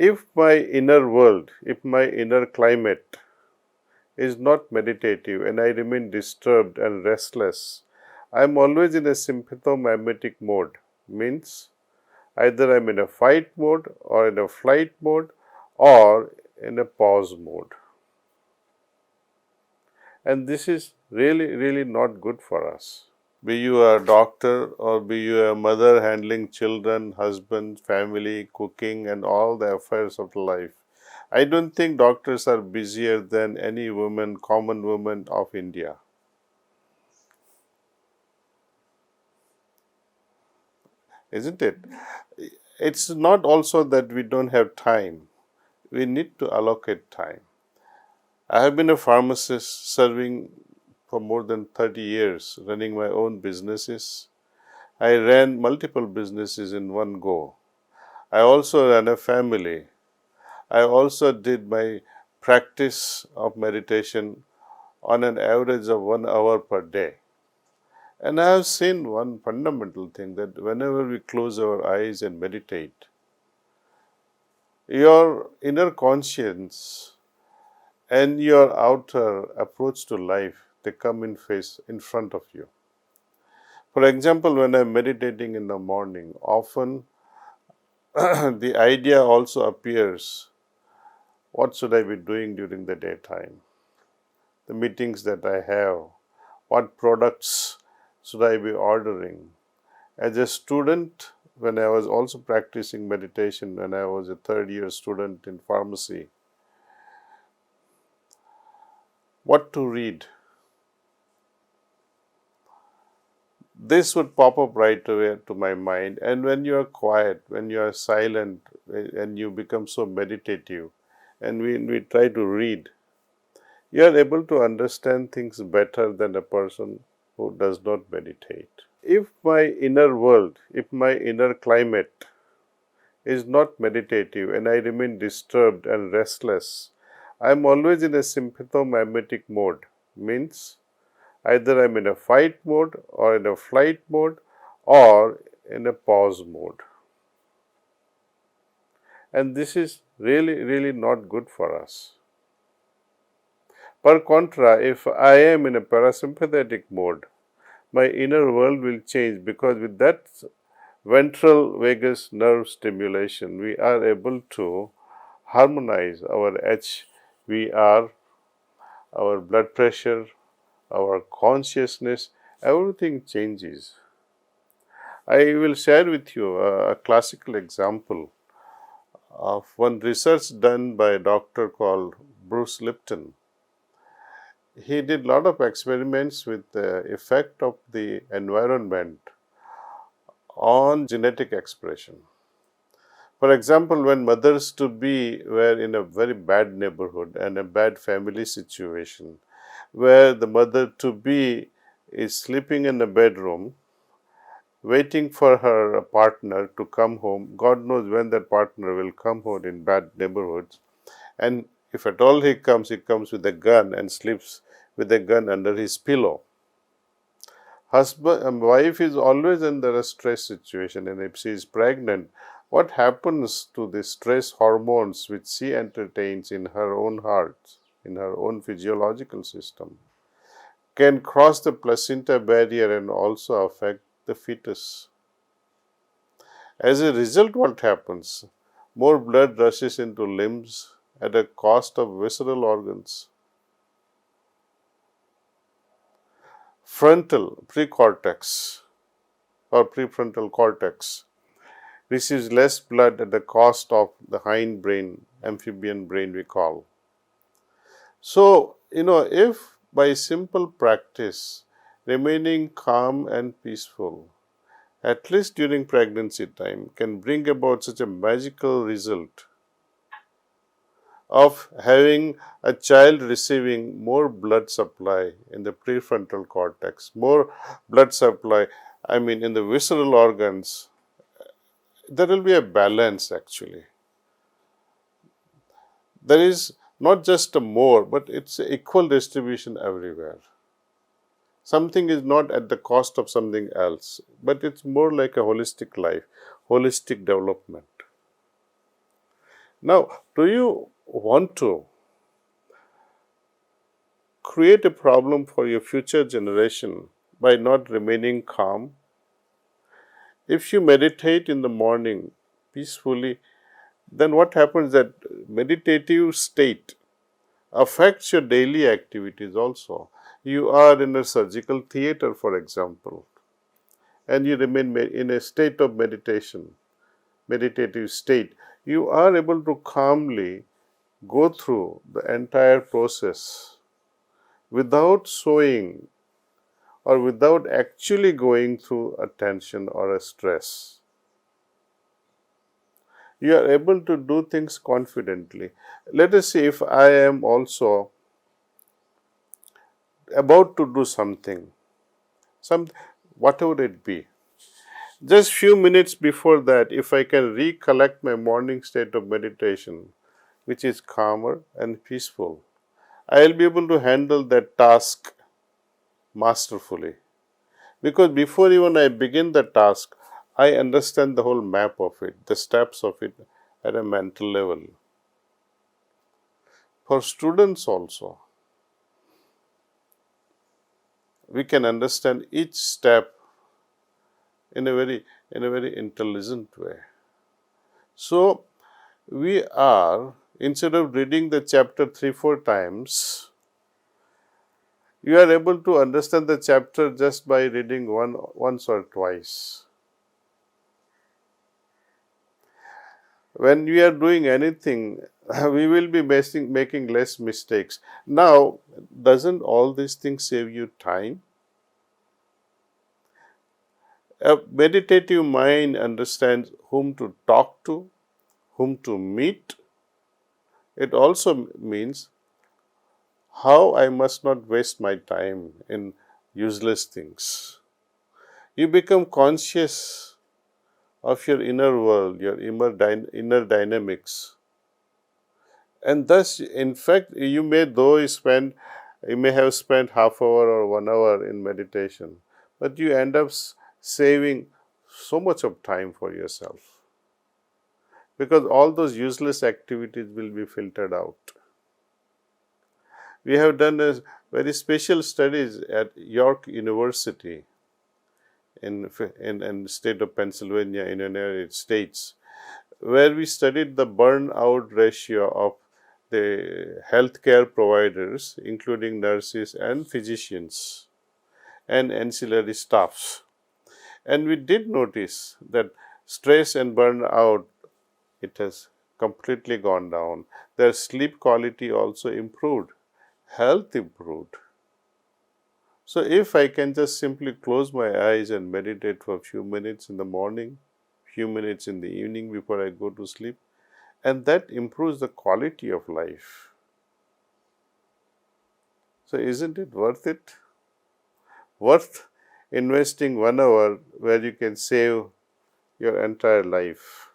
If my inner world, if my inner climate is not meditative and I remain disturbed and restless, I am always in a sympathomimetic mode. Means either I am in a fight mode or in a flight mode or in a pause mode. And this is really not good for us. Be you a doctor or be you a mother handling children, husband, family, cooking and all the affairs of life. I don't think doctors are busier than any woman, common woman of India. Isn't it? It's not also that we don't have time. We need to allocate time. I have been a pharmacist serving for more than 30 years, running my own businesses. I ran multiple businesses in one go. I also ran a family. I also did my practice of meditation on an average of 1 hour per day. And I have seen one fundamental thing, that whenever we close our eyes and meditate, your inner conscience and your outer approach to life, they come in front of you. For example, when I am meditating in the morning, often the idea also appears, what should I be doing during the daytime? The meetings that I have, what products should I be ordering? As a student, when I was also practicing meditation, when I was a third-year student in pharmacy, what to read? This would pop up right away to my mind. And when you are quiet, when you are silent, and you become so meditative, and we try to read, you are able to understand things better than a person who does not meditate. If my inner world, if my inner climate is not meditative and I remain disturbed and restless, I am always in a sympathomimetic mode. Means either I am in a fight mode or in a flight mode or in a pause mode. And this is really not good for us. Per contra, if I am in a parasympathetic mode, my inner world will change, because with that ventral vagus nerve stimulation, we are able to harmonize our HVR, our blood pressure, our consciousness, everything changes. I will share with you a classical example of one research done by a doctor called Bruce Lipton. He did a lot of experiments with the effect of the environment on genetic expression. For example, when mothers-to-be were in a very bad neighborhood and a bad family situation, where the mother-to-be is sleeping in a bedroom, waiting for her partner to come home. God knows when that partner will come home in bad neighborhoods. And if at all he comes with a gun and sleeps with a gun under his pillow. Husband and wife is always under a stress situation, and if she is pregnant, what happens to the stress hormones which she entertains in her own heart, in her own physiological system, can cross the placenta barrier and also affect the fetus. As a result, what happens? More blood rushes into limbs at a cost of visceral organs. Frontal precortex or prefrontal cortex receives less blood at the cost of the hind brain, amphibian brain we call. So, if by simple practice, remaining calm and peaceful, at least during pregnancy time, can bring about such a magical result of having a child receiving more blood supply in the prefrontal cortex, more blood supply, in the visceral organs, there will be a balance actually. There is not just a more, but it's an equal distribution everywhere. Something is not at the cost of something else, but it's more like a holistic life, holistic development. Now, do you want to create a problem for your future generation by not remaining calm? If you meditate in the morning peacefully, then what happens that meditative state affects your daily activities also. You are in a surgical theater, for example, and you remain in a state of meditation, meditative state. You are able to calmly go through the entire process without showing or without actually going through a tension or a stress. You are able to do things confidently. Let us see if I am also about to do something, whatever it be. Just few minutes before that, if I can recollect my morning state of meditation, which is calmer and peaceful, I will be able to handle that task masterfully. Because before even I begin the task, I understand the whole map of it, the steps of it at a mental level. For students also, we can understand each step in a very intelligent way. So, we are, instead of reading the chapter 3-4 times, you are able to understand the chapter just by reading once or twice. When we are doing anything, we will be making less mistakes. Now, doesn't all these things save you time? A meditative mind understands whom to talk to, whom to meet. It also means how I must not waste my time in useless things. You become conscious of your inner world, your inner dynamics. And thus, in fact, you may have spent half hour or 1 hour in meditation, but you end up saving so much of time for yourself. Because all those useless activities will be filtered out. We have done a very special studies at York University in the state of Pennsylvania in the United States, where we studied the burnout ratio of the healthcare providers, including nurses and physicians and ancillary staffs. And we did notice that stress and burnout, it has completely gone down. Their sleep quality also improved, health improved. So if I can just simply close my eyes and meditate for a few minutes in the morning, few minutes in the evening before I go to sleep, and that improves the quality of life. So isn't it worth it? Worth investing 1 hour where you can save your entire life.